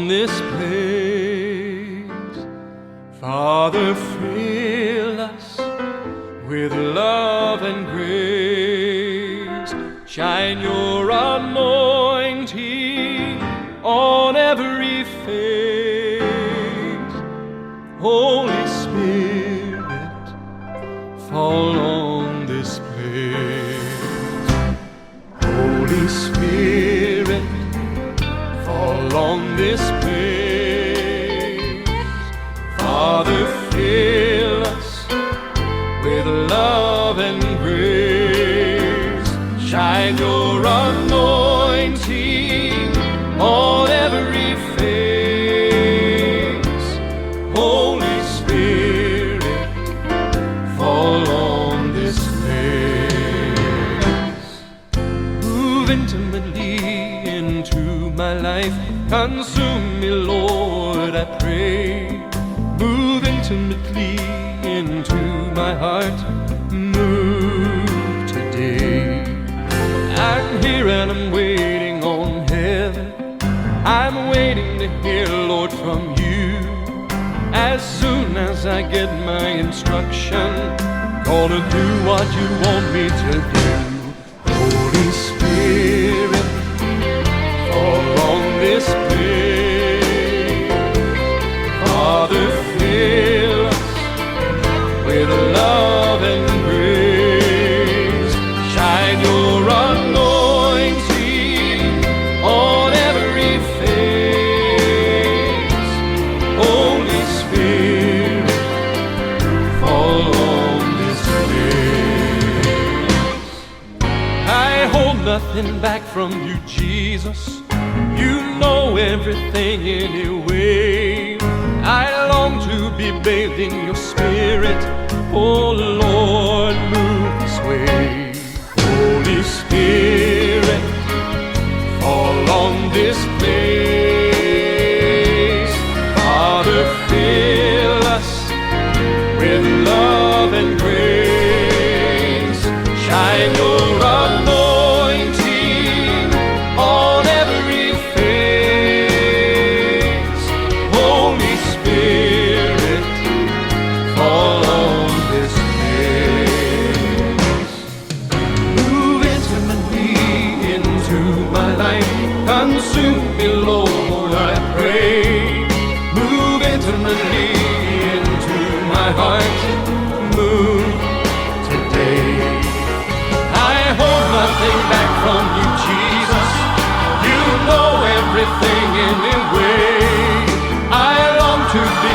on this place. Father, fill us with love and grace. Shine your anointing on every face. Holy Spirit, fall on this place. Holy Spirit, fall on this place. Father, fill us with love and grace. Shine your anointing on every face. Holy Spirit, fall on this place. Move intimately into my life. Consume me, Lord, I pray. Move intimately into my heart. Move today. I'm here and I'm waiting on heaven. I'm waiting to hear, Lord, from you. As soon as I get my instruction, gonna do what you want me to do. Holy Spirit, fall on this place. Father, fill us with love and grace. Shine your anointing on every face. Holy Spirit, fall on this place. I hold nothing back from you, Jesus. You know everything anyway. I long to be bathed in your spirit. Oh Lord, move this way. Holy Spirit, fall on this place. Father, fill us with love and grace. Shine your anointing on every face. Holy Spirit, fall on this place. Move intimately into my life. Consume me, Lord, I pray. Move intimately into my heart. Move today. I hold nothing back from you, Jesus. You know everything anyway. I long to be